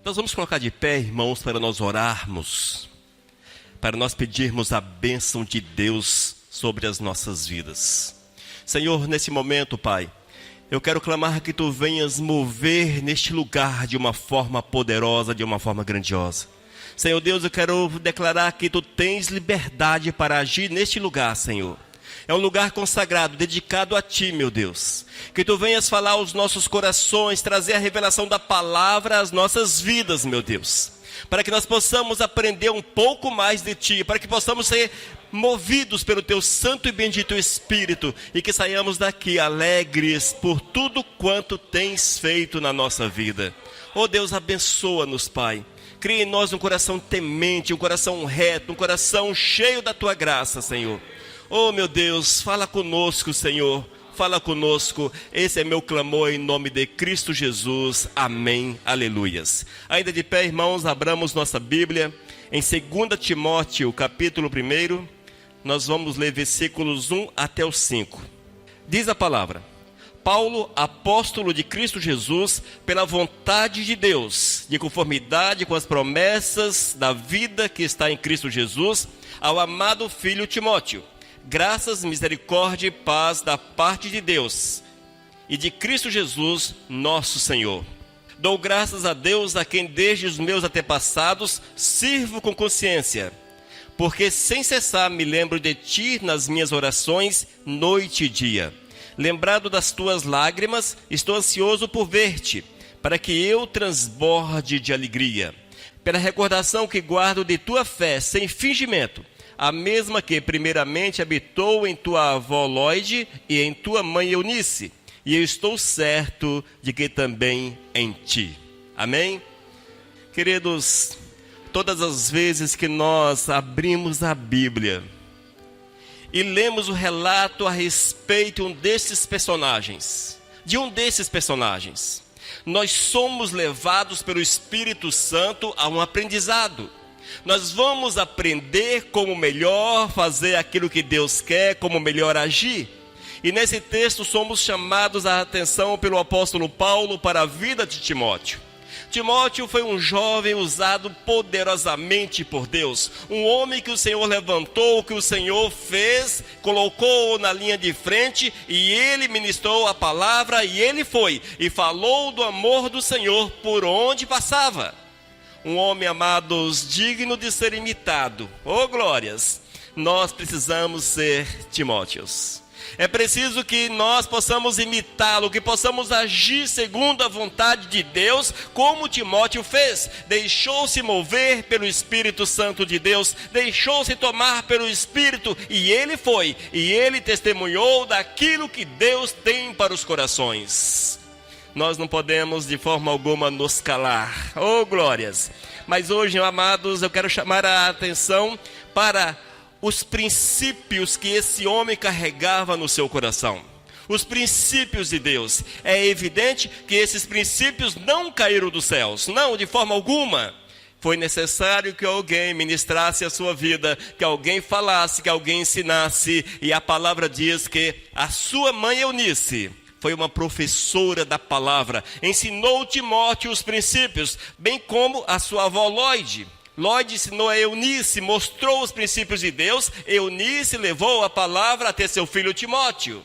Nós vamos colocar de pé, irmãos, para nós orarmos, para nós pedirmos a bênção de Deus sobre as nossas vidas. Senhor, nesse momento, Pai, eu quero clamar que Tu venhas mover neste lugar de uma forma poderosa, de uma forma grandiosa. Senhor Deus, eu quero declarar que Tu tens liberdade para agir neste lugar, Senhor. É um lugar consagrado, dedicado a Ti, meu Deus. Que Tu venhas falar aos nossos corações, trazer a revelação da palavra às nossas vidas, meu Deus. Para que nós possamos aprender um pouco mais de Ti, para que possamos ser movidos pelo Teu santo e bendito Espírito, e que saiamos daqui alegres por tudo quanto Tens feito na nossa vida. Oh Deus, abençoa-nos, Pai. Cria em nós um coração temente, um coração reto, um coração cheio da Tua graça, Senhor. Oh meu Deus, fala conosco, Senhor, fala conosco. Esse é meu clamor em nome de Cristo Jesus, amém, aleluias. Ainda de pé, irmãos, abramos nossa Bíblia em 2 Timóteo, capítulo 1, nós vamos ler versículos 1 até o 5. Diz a palavra: Paulo, apóstolo de Cristo Jesus, pela vontade de Deus, de conformidade com as promessas da vida que está em Cristo Jesus, ao amado filho Timóteo, graças, misericórdia e paz da parte de Deus e de Cristo Jesus, nosso Senhor. Dou graças a Deus, a quem desde os meus antepassados sirvo com consciência, porque sem cessar me lembro de Ti nas minhas orações, noite e dia. Lembrado das Tuas lágrimas, estou ansioso por ver-te, para que eu transborde de alegria, pela recordação que guardo de Tua fé sem fingimento, a mesma que primeiramente habitou em tua avó Lóide e em tua mãe Eunice, e eu estou certo de que também em ti. Amém? Queridos, todas as vezes que nós abrimos a Bíblia e lemos o relato a respeito de um desses personagens, nós somos levados pelo Espírito Santo a um aprendizado. Nós vamos aprender como melhor fazer aquilo que Deus quer, como melhor agir. E nesse texto somos chamados a atenção pelo apóstolo Paulo para a vida de Timóteo. Timóteo foi um jovem usado poderosamente por Deus, um homem que o Senhor levantou, que o Senhor fez, colocou na linha de frente, e ele ministrou a palavra, e ele foi, e falou do amor do Senhor por onde passava. Um homem, amados, digno de ser imitado. Oh, glórias! Nós precisamos ser Timóteos. É preciso que nós possamos imitá-lo, que possamos agir segundo a vontade de Deus, como Timóteo fez. Deixou-se mover pelo Espírito Santo de Deus, deixou-se tomar pelo Espírito, e ele foi, e ele testemunhou daquilo que Deus tem para os corações. Nós não podemos de forma alguma nos calar. Oh, glórias! Mas hoje, amados, eu quero chamar a atenção para os princípios que esse homem carregava no seu coração. Os princípios de Deus. É evidente que esses princípios não caíram dos céus. Não, de forma alguma. Foi necessário que alguém ministrasse a sua vida, que alguém falasse, que alguém ensinasse. E a palavra diz que a sua mãe Eunice foi uma professora da palavra, ensinou Timóteo os princípios, bem como a sua avó Lóide. Lóide ensinou a Eunice, mostrou os princípios de Deus, Eunice levou a palavra até seu filho Timóteo.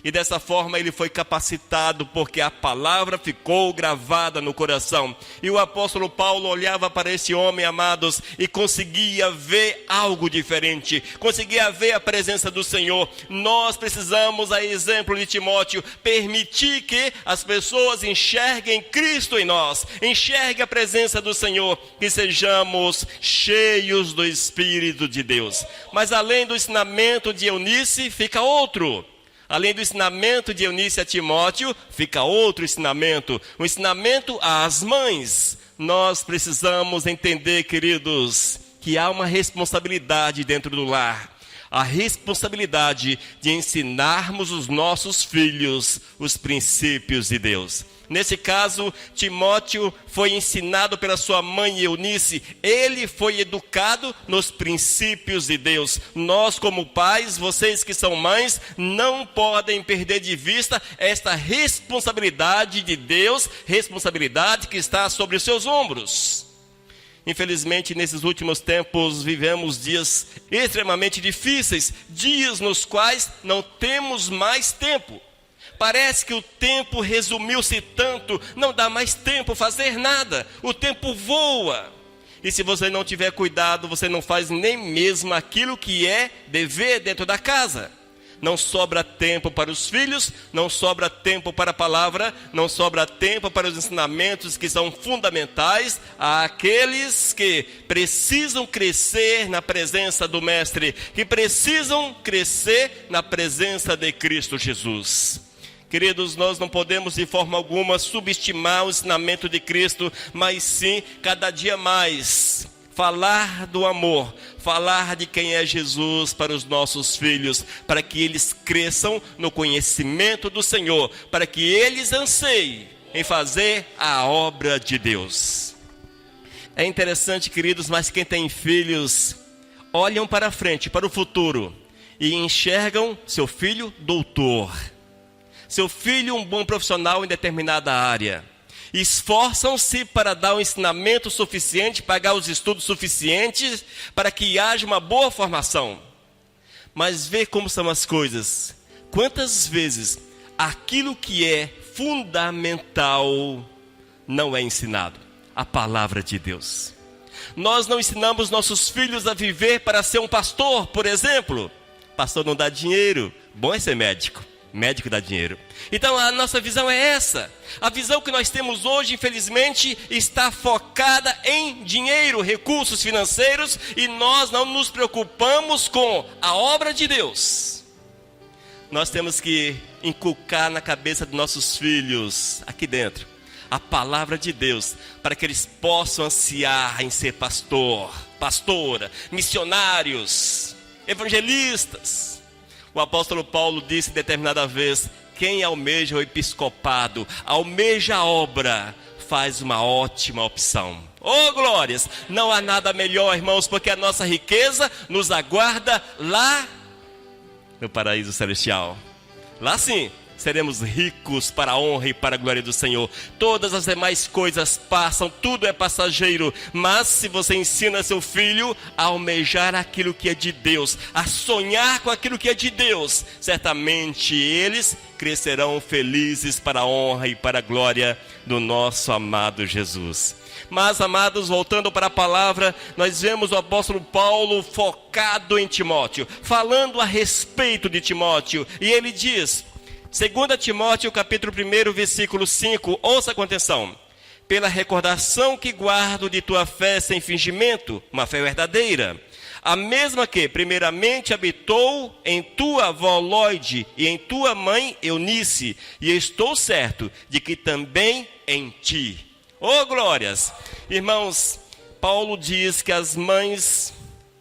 E dessa forma ele foi capacitado, porque a palavra ficou gravada no coração. E o apóstolo Paulo olhava para esse homem, amados, e conseguia ver algo diferente, conseguia ver a presença do Senhor. Nós precisamos, a exemplo de Timóteo, permitir que as pessoas enxerguem Cristo em nós, enxerguem a presença do Senhor, que sejamos cheios do Espírito de Deus. Mas além do ensinamento de Eunice, fica outro. Além do ensinamento de Eunice a Timóteo, fica outro ensinamento, um ensinamento às mães. Nós precisamos entender, queridos, que há uma responsabilidade dentro do lar. A responsabilidade de ensinarmos os nossos filhos os princípios de Deus. Nesse caso, Timóteo foi ensinado pela sua mãe Eunice. Ele foi educado nos princípios de Deus. Nós, como pais, vocês que são mães, não podem perder de vista esta responsabilidade de Deus, responsabilidade que está sobre os seus ombros. Infelizmente, nesses últimos tempos, vivemos dias extremamente difíceis, dias nos quais não temos mais tempo. Parece que o tempo resumiu-se tanto, não dá mais tempo fazer nada, o tempo voa. E se você não tiver cuidado, você não faz nem mesmo aquilo que é dever dentro da casa. Não sobra tempo para os filhos, não sobra tempo para a palavra, não sobra tempo para os ensinamentos que são fundamentais àqueles que precisam crescer na presença do Mestre, que precisam crescer na presença de Cristo Jesus. Queridos, nós não podemos de forma alguma subestimar o ensinamento de Cristo, mas sim, cada dia mais, falar do amor, falar de quem é Jesus para os nossos filhos, para que eles cresçam no conhecimento do Senhor, para que eles anseiem em fazer a obra de Deus. É interessante, queridos, mas quem tem filhos, olham para frente, para o futuro, e enxergam seu filho doutor, seu filho um bom profissional em determinada área. Esforçam-se para dar um ensinamento suficiente, pagar os estudos suficientes para que haja uma boa formação. Mas vê como são as coisas. Quantas vezes aquilo que é fundamental não é ensinado? A palavra de Deus. Nós não ensinamos nossos filhos a viver para ser um pastor, por exemplo. Pastor não dá dinheiro, bom é ser médico. Médico dá dinheiro. Então a nossa visão é essa. A visão que nós temos hoje, infelizmente, está focada em dinheiro, recursos financeiros, e nós não nos preocupamos com a obra de Deus. Nós temos que inculcar na cabeça dos nossos filhos, aqui dentro, a palavra de Deus, para que eles possam ansiar em ser pastor, pastora, missionários, evangelistas. O apóstolo Paulo disse determinada vez: quem almeja o episcopado, almeja a obra, faz uma ótima opção. Oh glórias! Não há nada melhor, irmãos, porque a nossa riqueza nos aguarda lá no paraíso celestial. Lá sim, seremos ricos para a honra e para a glória do Senhor. Todas as demais coisas passam, tudo é passageiro. Mas se você ensina seu filho a almejar aquilo que é de Deus, a sonhar com aquilo que é de Deus, certamente eles crescerão felizes para a honra e para a glória do nosso amado Jesus. Mas, amados, voltando para a palavra, nós vemos o apóstolo Paulo focado em Timóteo, falando a respeito de Timóteo, e ele diz: 2 Timóteo capítulo 1, versículo 5, ouça com atenção. Pela recordação que guardo de tua fé sem fingimento, uma fé verdadeira, a mesma que primeiramente habitou em tua avó Lóide e em tua mãe Eunice, e estou certo de que também em ti. Oh glórias! Irmãos, Paulo diz que as mães,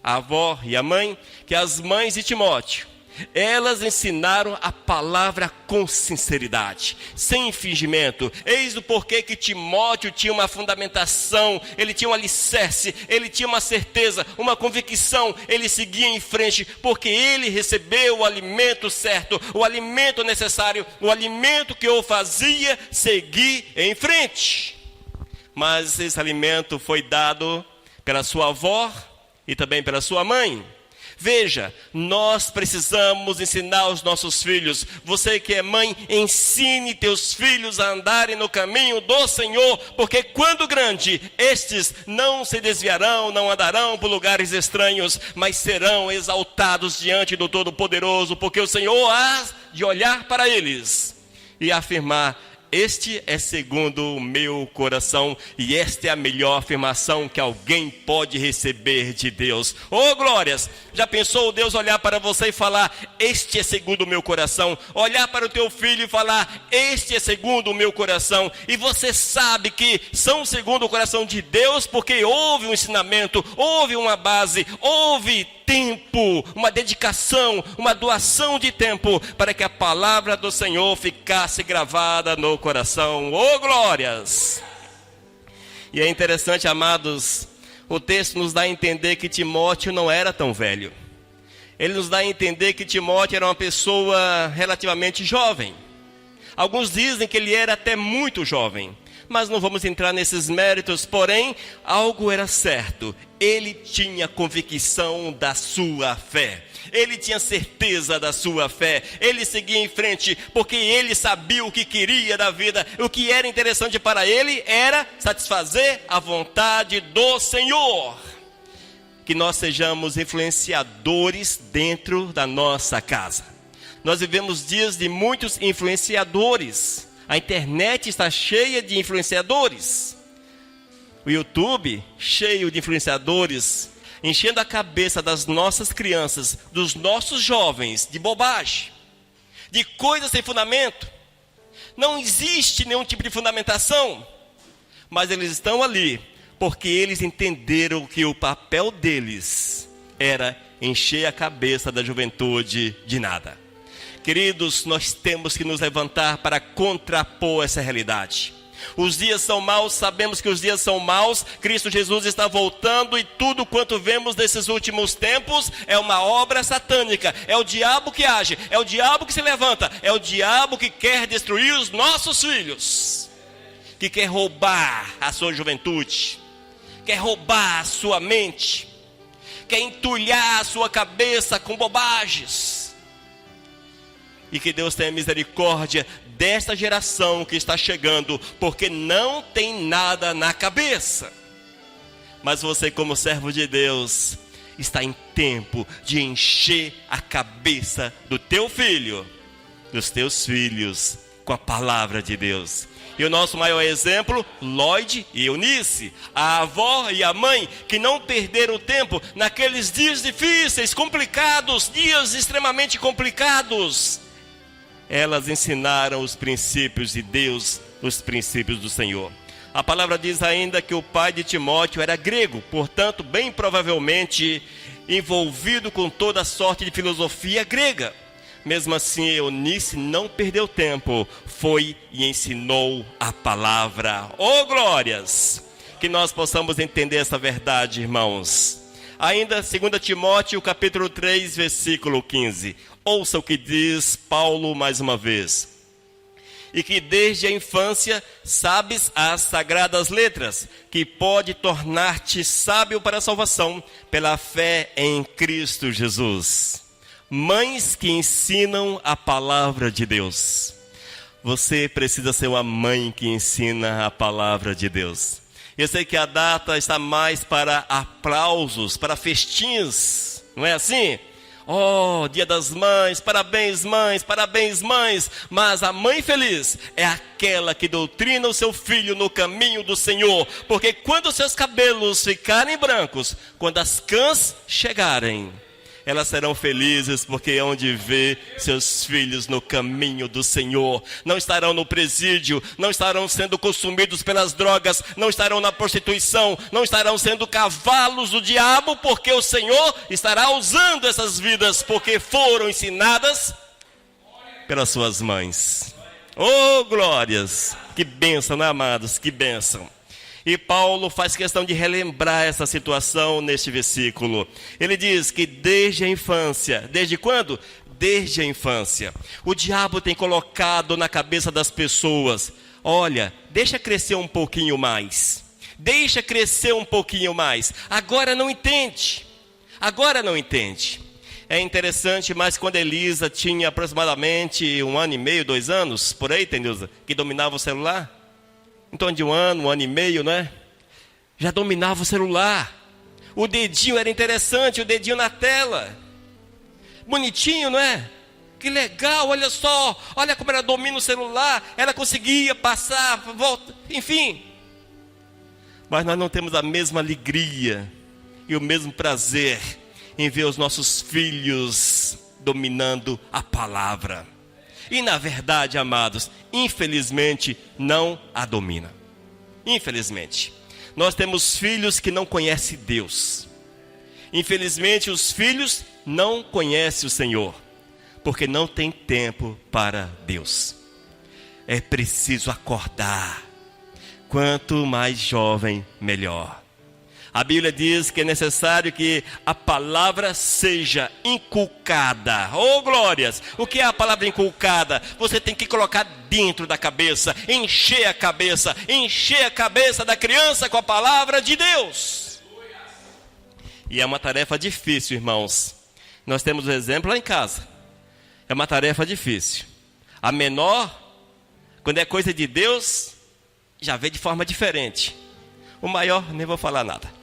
a avó e a mãe, que as mães de Timóteo, elas ensinaram a palavra com sinceridade, sem fingimento. Eis o porquê que Timóteo tinha uma fundamentação, ele tinha um alicerce, ele tinha uma certeza, uma convicção, ele seguia em frente, porque ele recebeu o alimento certo, o alimento necessário, o alimento que o fazia seguir em frente. Mas esse alimento foi dado pela sua avó e também pela sua mãe. Veja, nós precisamos ensinar os nossos filhos. Você que é mãe, ensine teus filhos a andarem no caminho do Senhor, porque quando grande, estes não se desviarão, não andarão por lugares estranhos, mas serão exaltados diante do Todo-Poderoso, porque o Senhor há de olhar para eles e afirmar: este é segundo o meu coração, e esta é a melhor afirmação que alguém pode receber de Deus. Oh glórias! Já pensou Deus olhar para você e falar: este é segundo o meu coração? Olhar para o teu filho e falar: este é segundo o meu coração? E você sabe que são segundo o coração de Deus, porque houve um ensinamento, houve uma base, houve tempo, uma dedicação, uma doação de tempo, para que a palavra do Senhor ficasse gravada no coração. Oh, glórias! E é interessante, amados, o texto nos dá a entender que Timóteo não era tão velho. Ele nos dá a entender que Timóteo era uma pessoa relativamente jovem. Alguns dizem que ele era até muito jovem, mas não vamos entrar nesses méritos. Porém, algo era certo: ele tinha convicção da sua fé. Ele tinha certeza da sua fé. Ele seguia em frente, porque ele sabia o que queria da vida. O que era interessante para ele era satisfazer a vontade do Senhor. Que nós sejamos influenciadores dentro da nossa casa. Nós vivemos dias de muitos influenciadores. A internet está cheia de influenciadores. O YouTube cheio de influenciadores, enchendo a cabeça das nossas crianças, dos nossos jovens, de bobagem, de coisas sem fundamento. Não existe nenhum tipo de fundamentação, mas eles estão ali porque eles entenderam que o papel deles era encher a cabeça da juventude de nada. Queridos, nós temos que nos levantar para contrapor essa realidade. Os dias são maus, sabemos que os dias são maus. Cristo Jesus está voltando e tudo quanto vemos nesses últimos tempos é uma obra satânica. É o diabo que age, é o diabo que se levanta, é o diabo que quer destruir os nossos filhos, que quer roubar a sua juventude, quer roubar a sua mente, quer entulhar a sua cabeça com bobagens. E que Deus tenha misericórdia desta geração que está chegando, porque não tem nada na cabeça. Mas você, como servo de Deus, está em tempo de encher a cabeça do teu filho, dos teus filhos, com a palavra de Deus. E o nosso maior exemplo, Lloyd e Eunice, a avó e a mãe, que não perderam tempo naqueles dias difíceis, complicados, dias extremamente complicados. Elas ensinaram os princípios de Deus, os princípios do Senhor. A palavra diz ainda que o pai de Timóteo era grego, portanto, bem provavelmente envolvido com toda sorte de filosofia grega. Mesmo assim, Eunice não perdeu tempo, foi e ensinou a palavra. Oh, glórias! Que nós possamos entender essa verdade, irmãos. Ainda, 2 Timóteo, capítulo 3, versículo 15. Ouça o que diz Paulo mais uma vez. E que desde a infância sabes as sagradas letras, que pode tornar-te sábio para a salvação, pela fé em Cristo Jesus. Mães que ensinam a palavra de Deus. Você precisa ser uma mãe que ensina a palavra de Deus. Eu sei que a data está mais para aplausos, para festins, não é assim? Oh, Dia das Mães, parabéns mães, mas a mãe feliz é aquela que doutrina o seu filho no caminho do Senhor, porque quando seus cabelos ficarem brancos, quando as cãs chegarem, elas serão felizes, porque é onde vê seus filhos no caminho do Senhor. Não estarão no presídio, não estarão sendo consumidos pelas drogas, não estarão na prostituição, não estarão sendo cavalos do diabo, porque o Senhor estará usando essas vidas, porque foram ensinadas pelas suas mães. Oh, glórias! Que bênção, né, amados? Que bênção! E Paulo faz questão de relembrar essa situação neste versículo. Ele diz que desde a infância, desde quando? Desde a infância. O diabo tem colocado na cabeça das pessoas: olha, deixa crescer um pouquinho mais. Deixa crescer um pouquinho mais. Agora não entende. Agora não entende. É interessante, mas quando Elisa tinha aproximadamente 1 ano e meio, 2 anos, por aí, Tenilza, que dominava o celular. Em torno de 1 ano e meio, né? Já dominava o celular. O dedinho era interessante, o dedinho na tela. Bonitinho, não é? Que legal, olha só. Olha como ela domina o celular. Ela conseguia passar, volta, enfim. Mas nós não temos a mesma alegria e o mesmo prazer em ver os nossos filhos dominando a palavra. E na verdade, amados, infelizmente não a domina. Infelizmente. Nós temos filhos que não conhecem Deus. Infelizmente, os filhos não conhecem o Senhor, porque não tem tempo para Deus. É preciso acordar. Quanto mais jovem, melhor. A Bíblia diz que é necessário que a palavra seja inculcada. Oh, glórias! O que é a palavra inculcada? Você tem que colocar dentro da cabeça, encher a cabeça da criança com a palavra de Deus. E é uma tarefa difícil, irmãos. Nós temos um exemplo lá em casa. É uma tarefa difícil. A menor, quando é coisa de Deus, já vê de forma diferente. O maior, nem vou falar nada.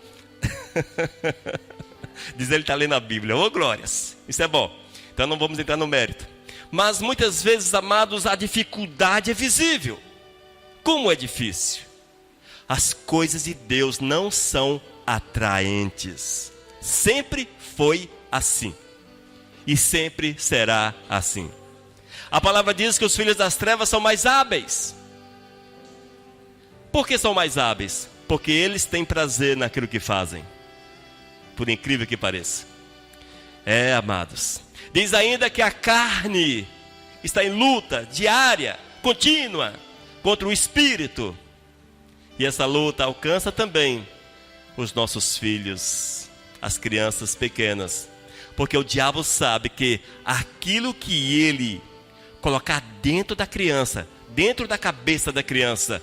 Diz ele está lendo a Bíblia. Ô, glórias, isso é bom. Então não vamos entrar no mérito. Mas muitas vezes, amados, a dificuldade é visível. Como é difícil? As coisas de Deus não são atraentes. Sempre foi assim. E sempre será assim. A palavra diz que os filhos das trevas são mais hábeis. Por que são mais hábeis? Porque eles têm prazer naquilo que fazem. Por incrível que pareça. Amados. Diz ainda que a carne está em luta diária, contínua, contra o espírito. E essa luta alcança também os nossos filhos, as crianças pequenas. Porque o diabo sabe que aquilo que ele colocar dentro da criança, dentro da cabeça da criança,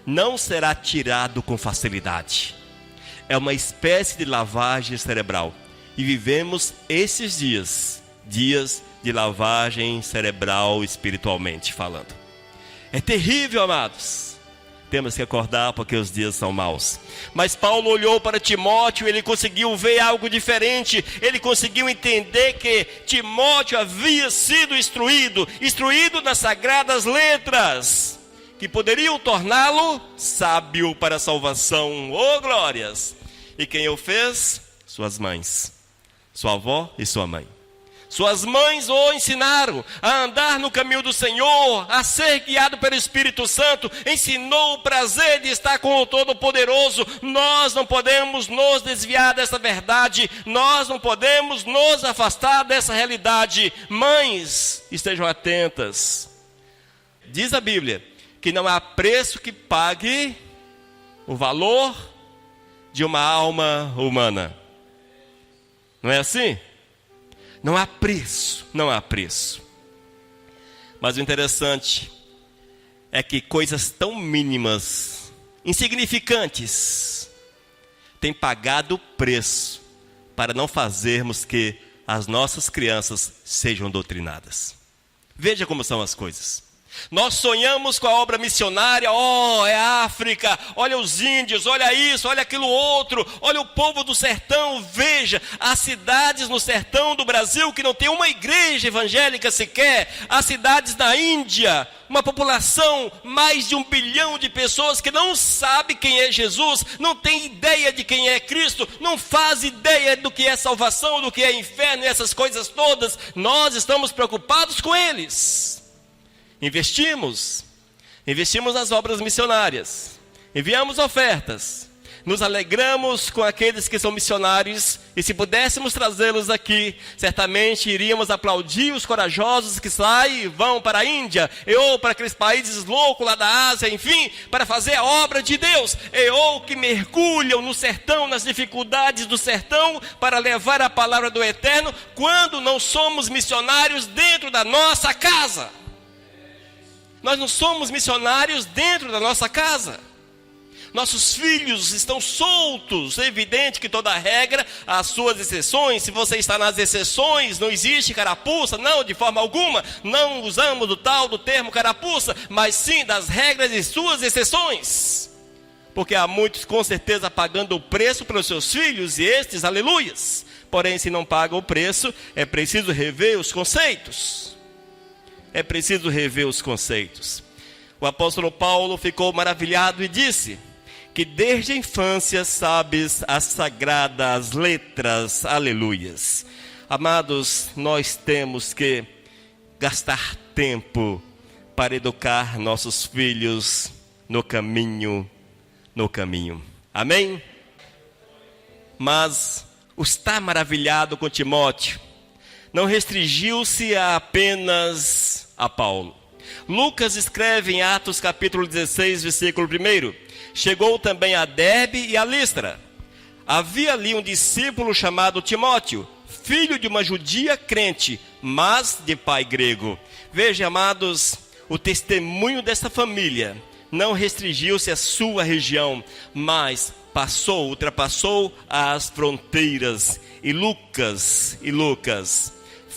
não será tirado com facilidade. É uma espécie de lavagem cerebral. E vivemos esses dias de lavagem cerebral espiritualmente falando. É terrível, amados. Temos que acordar porque os dias são maus. Mas Paulo olhou para Timóteo e ele conseguiu ver algo diferente. Ele conseguiu entender que Timóteo havia sido instruído nas sagradas letras, que poderiam torná-lo sábio para a salvação. Oh, glórias! E quem o fez? Suas mães, sua avó e sua mãe. Suas mães o ensinaram a andar no caminho do Senhor, a ser guiado pelo Espírito Santo, ensinou o prazer de estar com o Todo-Poderoso. Nós não podemos nos desviar dessa verdade, nós não podemos nos afastar dessa realidade. Mães, estejam atentas. Diz a Bíblia que não há preço que pague o valor de uma alma humana. Não é assim? Não há preço, não há preço. Mas o interessante é que coisas tão mínimas, insignificantes, têm pagado o preço para não fazermos que as nossas crianças sejam doutrinadas. Veja como são as coisas. Nós sonhamos com a obra missionária, é a África, olha os índios, olha isso, olha aquilo outro, olha o povo do sertão. Veja, as cidades no sertão do Brasil que não tem uma igreja evangélica sequer, as cidades na Índia, uma população, mais de 1 bilhão de pessoas que não sabe quem é Jesus, não tem ideia de quem é Cristo, não faz ideia do que é salvação, do que é inferno e essas coisas todas. Nós estamos preocupados com eles. Investimos nas obras missionárias, enviamos ofertas, nos alegramos com aqueles que são missionários, e se pudéssemos trazê-los aqui, certamente iríamos aplaudir os corajosos que saem e vão para a Índia, ou para aqueles países loucos lá da Ásia, enfim, para fazer a obra de Deus, ou que mergulham no sertão, nas dificuldades do sertão, para levar a palavra do Eterno, quando não somos missionários dentro da nossa casa. Nós não somos missionários dentro da nossa casa. Nossos filhos estão soltos. É evidente que toda regra, as suas exceções. Se você está nas exceções, não existe carapuça. Não, de forma alguma. Não usamos do termo carapuça, mas sim das regras e suas exceções. Porque há muitos com certeza pagando o preço pelos seus filhos, e estes, aleluias. Porém, se não pagam o preço, é preciso rever os conceitos. É preciso rever os conceitos. O apóstolo Paulo ficou maravilhado e disse que desde a infância sabes as sagradas letras, aleluias. Amados, nós temos que gastar tempo para educar nossos filhos no caminho. Amém? Mas está maravilhado com Timóteo. Não restringiu-se apenas a Paulo. Lucas escreve em Atos capítulo 16, versículo 1: chegou também a Derbe e a Listra. Havia ali um discípulo chamado Timóteo, filho de uma judia crente, mas de pai grego. Veja, amados, o testemunho dessa família não restringiu-se à sua região, mas ultrapassou as fronteiras. E Lucas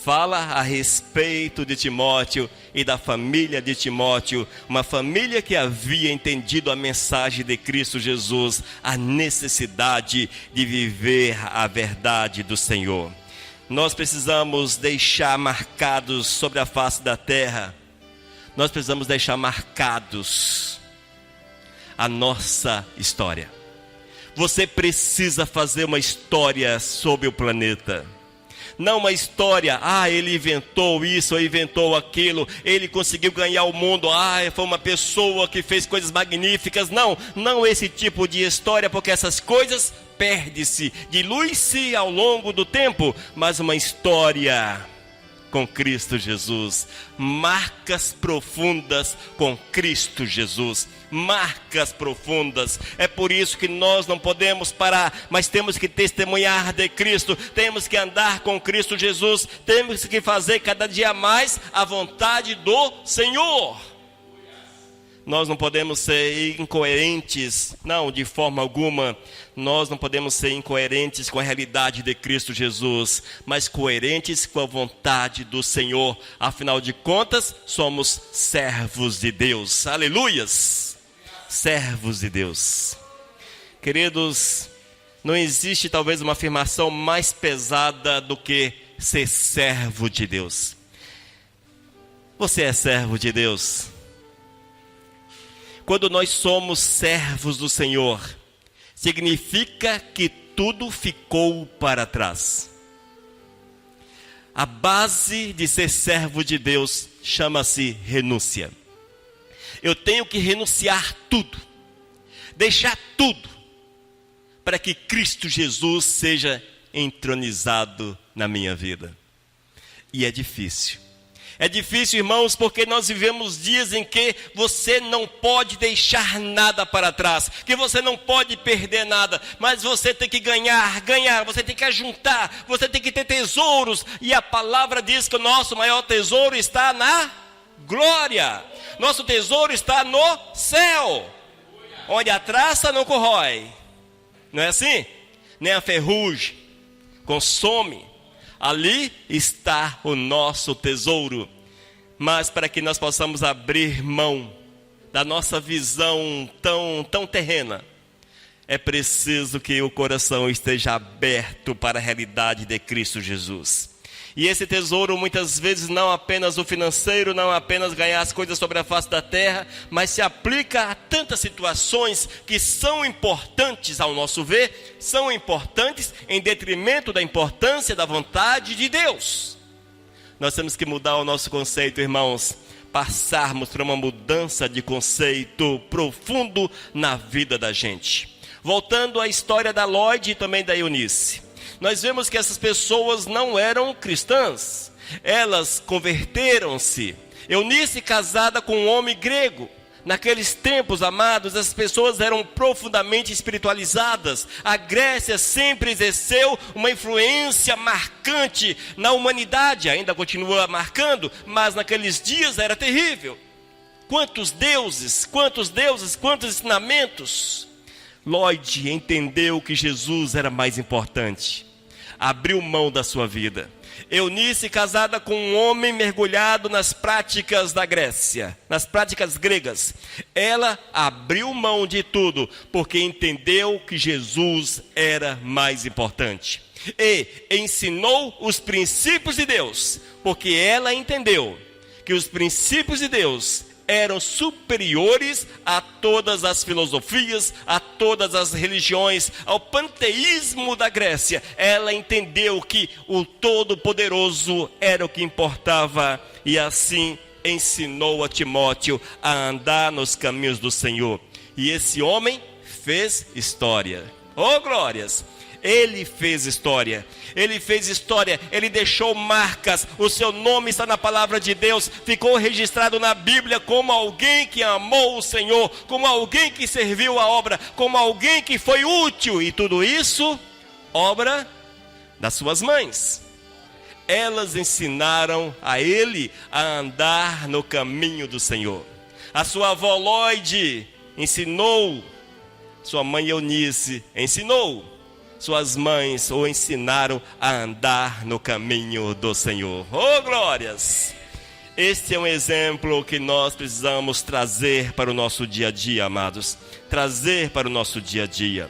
fala a respeito de Timóteo e da família de Timóteo, uma família que havia entendido a mensagem de Cristo Jesus, a necessidade de viver a verdade do Senhor. Nós precisamos deixar marcados sobre a face da terra, nós precisamos deixar marcados a nossa história. Você precisa fazer uma história sobre o planeta. Não uma história, ele inventou isso, ou inventou aquilo, ele conseguiu ganhar o mundo, foi uma pessoa que fez coisas magníficas. Não esse tipo de história, porque essas coisas perdem-se, dilui-se ao longo do tempo, mas uma história com Cristo Jesus, marcas profundas com Cristo Jesus, marcas profundas. É por isso que nós não podemos parar, mas temos que testemunhar de Cristo, temos que andar com Cristo Jesus, temos que fazer cada dia mais a vontade do Senhor. Nós não podemos ser incoerentes, não, de forma alguma. Nós não podemos ser incoerentes com a realidade de Cristo Jesus, mas coerentes com a vontade do Senhor. Afinal de contas, somos servos de Deus. Aleluias! Servos de Deus. Queridos, não existe talvez uma afirmação mais pesada do que ser servo de Deus. Você é servo de Deus? Quando nós somos servos do Senhor, significa que tudo ficou para trás. A base de ser servo de Deus chama-se renúncia. Eu tenho que renunciar tudo, deixar tudo, para que Cristo Jesus seja entronizado na minha vida. E é difícil. É difícil, irmãos, porque nós vivemos dias em que você não pode deixar nada para trás, que você não pode perder nada, mas você tem que ganhar, você tem que ajuntar, você tem que ter tesouros, e a palavra diz que o nosso maior tesouro está na glória, nosso tesouro está no céu, onde a traça não corrói, não é assim? Nem a ferrugem consome. Ali está o nosso tesouro. Mas para que nós possamos abrir mão da nossa visão tão terrena, é preciso que o coração esteja aberto para a realidade de Cristo Jesus. E esse tesouro muitas vezes não apenas o financeiro, não apenas ganhar as coisas sobre a face da terra, mas se aplica a tantas situações que são importantes ao nosso ver, são importantes em detrimento da importância da vontade de Deus. Nós temos que mudar o nosso conceito, irmãos, passarmos por uma mudança de conceito profundo na vida da gente. Voltando à história da Lloyd e também da Eunice. Nós vemos que essas pessoas não eram cristãs, elas converteram-se. Eunice casada com um homem grego. Naqueles tempos, amados, as pessoas eram profundamente espiritualizadas. A Grécia sempre exerceu uma influência marcante na humanidade, ainda continua marcando, mas naqueles dias era terrível. Quantos deuses, quantos ensinamentos. Lloyd entendeu que Jesus era mais importante. Abriu mão da sua vida. Eunice, casada com um homem mergulhado nas práticas da Grécia, nas práticas gregas. Ela abriu mão de tudo, porque entendeu que Jesus era mais importante. E ensinou os princípios de Deus, porque ela entendeu que os princípios de Deus eram superiores a todas as filosofias, a todas as religiões, ao panteísmo da Grécia. Ela entendeu que o Todo-Poderoso era o que importava e assim ensinou a Timóteo a andar nos caminhos do Senhor. E esse homem fez história. Oh, glórias! Ele fez história, ele deixou marcas, o seu nome está na palavra de Deus, ficou registrado na Bíblia como alguém que amou o Senhor, como alguém que serviu a obra, como alguém que foi útil, e tudo isso, obra das suas mães. Elas ensinaram a ele a andar no caminho do Senhor. A sua avó Lloyd ensinou, sua mãe Eunice ensinou, suas mães o ensinaram a andar no caminho do Senhor. Oh, glórias! Este é um exemplo que nós precisamos trazer para o nosso dia a dia, amados. Trazer para o nosso dia a dia.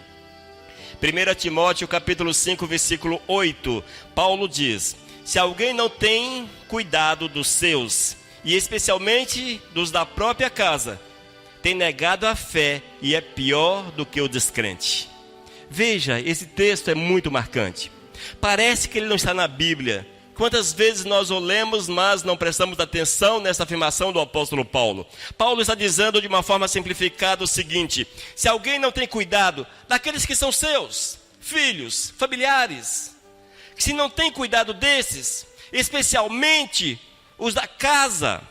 1 Timóteo capítulo 5, versículo 8. Paulo diz: se alguém não tem cuidado dos seus, e especialmente dos da própria casa, tem negado a fé e é pior do que o descrente. Veja, esse texto é muito marcante. Parece que ele não está na Bíblia. Quantas vezes nós o lemos, mas não prestamos atenção nessa afirmação do apóstolo Paulo. Paulo está dizendo de uma forma simplificada o seguinte: se alguém não tem cuidado daqueles que são seus, filhos, familiares, se não tem cuidado desses, especialmente os da casa,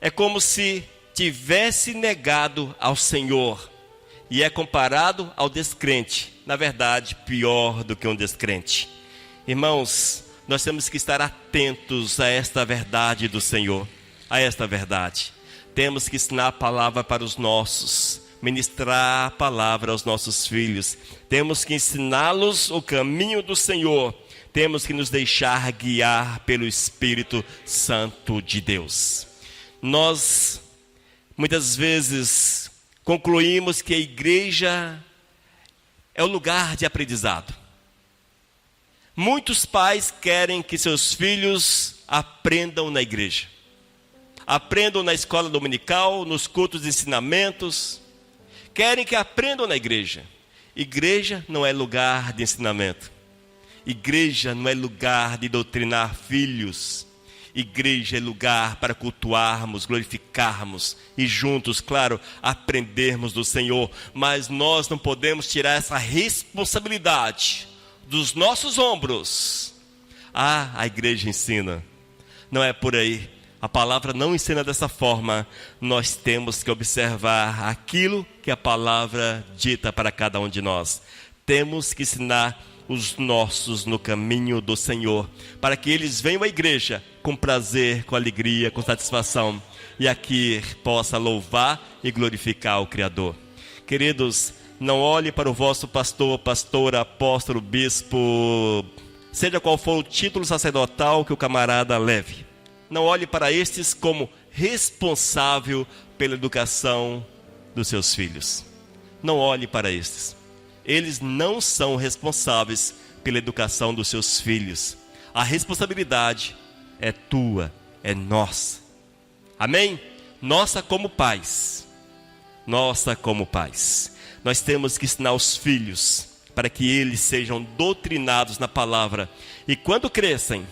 é como se tivesse negado ao Senhor. E é comparado ao descrente. Na verdade, pior do que um descrente. Irmãos, nós temos que estar atentos a esta verdade do Senhor. A esta verdade. Temos que ensinar a palavra para os nossos. Ministrar a palavra aos nossos filhos. Temos que ensiná-los o caminho do Senhor. Temos que nos deixar guiar pelo Espírito Santo de Deus. Nós, muitas vezes, concluímos que a igreja é o lugar de aprendizado. Muitos pais querem que seus filhos aprendam na igreja. Aprendam na escola dominical, nos cultos de ensinamentos. Querem que aprendam na igreja. Igreja não é lugar de ensinamento. Igreja não é lugar de doutrinar filhos. Igreja é lugar para cultuarmos, glorificarmos e juntos, claro, aprendermos do Senhor. Mas nós não podemos tirar essa responsabilidade dos nossos ombros. A igreja ensina. Não é por aí. A palavra não ensina dessa forma. Nós temos que observar aquilo que a palavra dita para cada um de nós. Temos que ensinar os nossos no caminho do Senhor, para que eles venham à igreja com prazer, com alegria, com satisfação, e aqui possa louvar e glorificar o Criador. Queridos, não olhe para o vosso pastor, pastora, apóstolo, bispo, seja qual for o título sacerdotal que o camarada leve. Não olhe para estes como responsável pela educação dos seus filhos. Não olhe para estes. Eles não são responsáveis pela educação dos seus filhos. A responsabilidade é tua, é nossa. Amém? Nossa como pais. Nossa como pais. Nós temos que ensinar os filhos para que eles sejam doutrinados na palavra. E quando crescerem,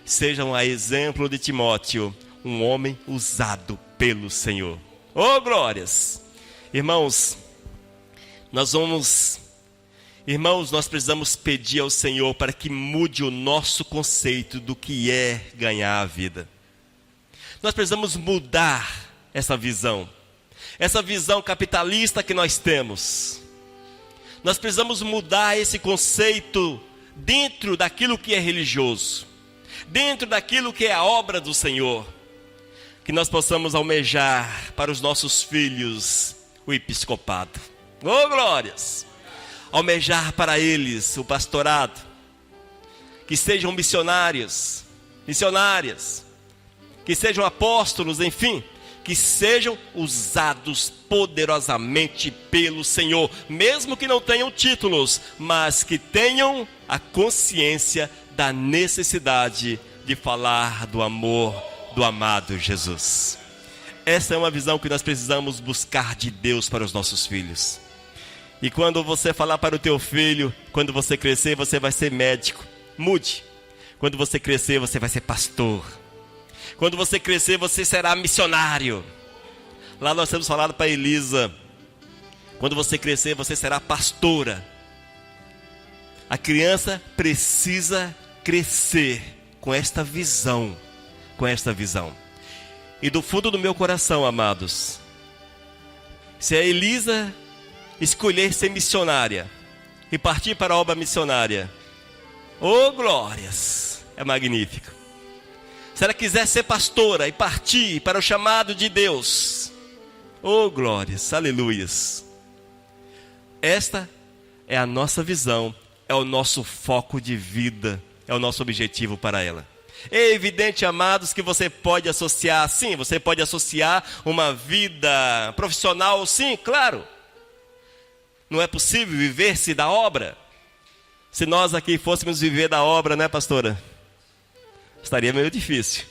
sejam a exemplo de Timóteo, um homem usado pelo Senhor. Oh, glórias! Irmãos, nós precisamos pedir ao Senhor para que mude o nosso conceito do que é ganhar a vida. Nós precisamos mudar essa visão capitalista que nós temos. Nós precisamos mudar esse conceito dentro daquilo que é religioso, dentro daquilo que é a obra do Senhor. Que nós possamos almejar para os nossos filhos o episcopado. Oh, glórias! Almejar para eles o pastorado. Que sejam missionárias, que sejam apóstolos, enfim, que sejam usados poderosamente pelo Senhor, mesmo que não tenham títulos, mas que tenham a consciência da necessidade de falar do amor do amado Jesus. Essa é uma visão que nós precisamos buscar de Deus para os nossos filhos. E quando você falar para o teu filho, quando você crescer, você vai ser médico, mude. Quando você crescer, você vai ser pastor. Quando você crescer, você será missionário. Lá nós temos falado para Elisa, Quando você crescer, você será pastora. A criança precisa crescer com esta visão. Com esta visão. E do fundo do meu coração, amados, se a Elisa escolher ser missionária e partir para a obra missionária, oh glórias, é magnífico. Se ela quiser ser pastora e partir para o chamado de Deus, oh glórias, aleluias. Esta é a nossa visão, é o nosso foco de vida, é o nosso objetivo para ela. É evidente, amados, que você pode associar, sim, você pode associar uma vida profissional, sim, claro. Não é possível viver-se da obra. Se nós aqui fôssemos viver da obra, né, pastora? Estaria meio difícil.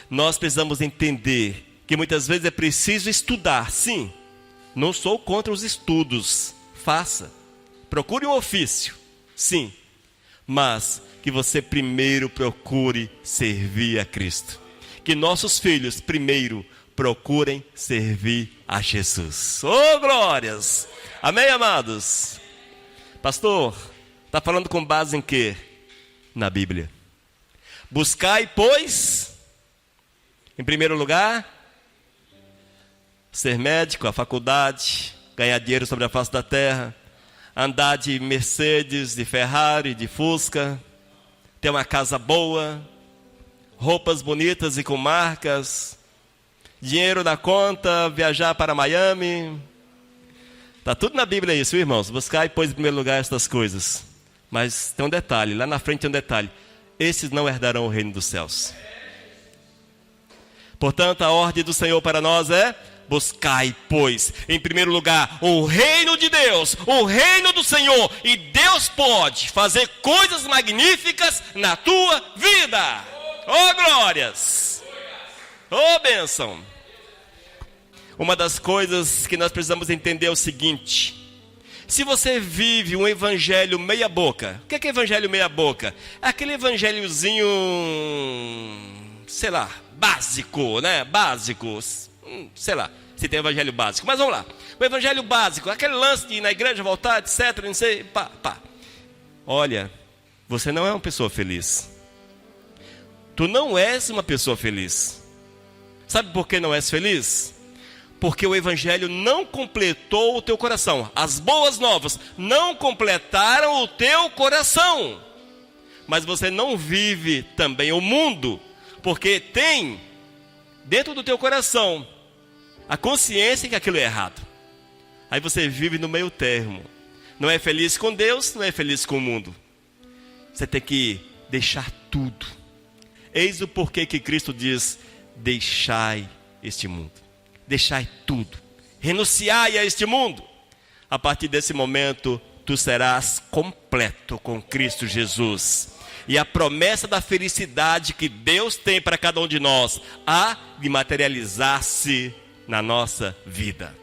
Nós precisamos entender que muitas vezes é preciso estudar, sim. Não sou contra os estudos, faça. Procure um ofício, sim. Mas que você primeiro procure servir a Cristo. Que nossos filhos primeiro procurem servir a Jesus. Oh, glórias! Amém, amados? Pastor, está falando com base em quê? Na Bíblia. Buscai, pois, em primeiro lugar, ser médico, a faculdade, ganhar dinheiro sobre a face da terra, andar de Mercedes, de Ferrari, de Fusca, ter uma casa boa, roupas bonitas e com marcas, dinheiro na conta, viajar para Miami. Está tudo na Bíblia isso, irmãos. Buscai, pois, em primeiro lugar estas coisas. Mas tem um detalhe, lá na frente tem um detalhe. Esses não herdarão o reino dos céus. Portanto, a ordem do Senhor para nós é: buscai, pois, em primeiro lugar, o reino de Deus, o reino do Senhor, e Deus pode fazer coisas magníficas na tua vida. Oh, glórias! Oh, bênção! Uma das coisas que nós precisamos entender é o seguinte: se você vive um evangelho meia boca, o que é evangelho meia boca? É aquele evangelhozinho, sei lá, básico, né? Básico, sei lá, se tem evangelho básico. Mas vamos lá, o evangelho básico, aquele lance de ir na igreja, voltar, etc, não sei, pá. Olha, você não é uma pessoa feliz. Tu não és uma pessoa feliz. Sabe por que não és feliz? Porque o evangelho não completou o teu coração. As boas novas não completaram o teu coração. Mas você não vive também o mundo, porque tem dentro do teu coração a consciência que aquilo é errado. Aí você vive no meio termo. Não é feliz com Deus, não é feliz com o mundo. Você tem que deixar tudo. Eis o porquê que Cristo diz: deixai este mundo. Deixai tudo. Renunciai a este mundo. A partir desse momento, tu serás completo com Cristo Jesus. E a promessa da felicidade que Deus tem para cada um de nós há de materializar-se na nossa vida.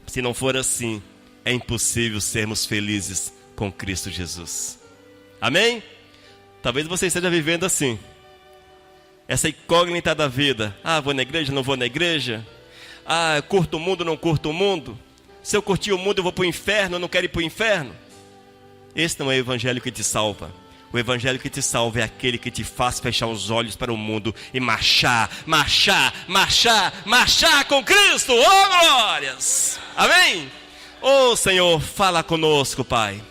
Se não for assim, é impossível sermos felizes com Cristo Jesus. Amém? Talvez você esteja vivendo assim. Essa incógnita da vida. Vou na igreja, não vou na igreja. Curto o mundo, não curto o mundo. Se eu curtir o mundo, eu vou para o inferno, eu não quero ir para o inferno. Esse não é o evangelho que te salva. O evangelho que te salva é aquele que te faz fechar os olhos para o mundo e marchar com Cristo. Oh, glórias! Amém? Oh, Senhor, fala conosco, Pai.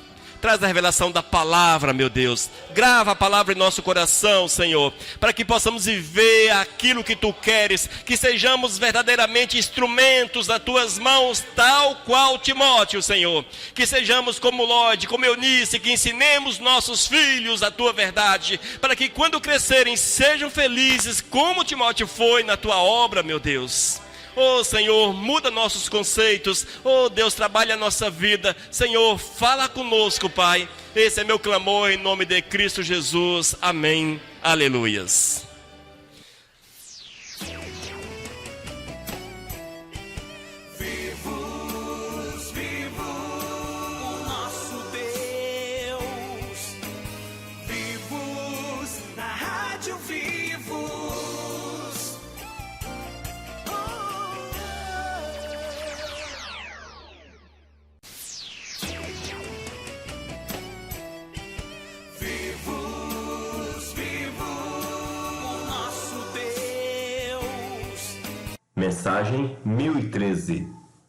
Traz a revelação da palavra, meu Deus. Grava a palavra em nosso coração, Senhor, para que possamos viver aquilo que Tu queres, que sejamos verdadeiramente instrumentos das Tuas mãos, tal qual Timóteo, Senhor. Que sejamos como Lorde, como Eunice, que ensinemos nossos filhos a Tua verdade, para que quando crescerem sejam felizes como Timóteo foi na Tua obra, meu Deus. Oh, Senhor, muda nossos conceitos. Oh, Deus, trabalha a nossa vida. Senhor, fala conosco, Pai. Esse é meu clamor em nome de Cristo Jesus. Amém. Aleluias. Mensagem 1013.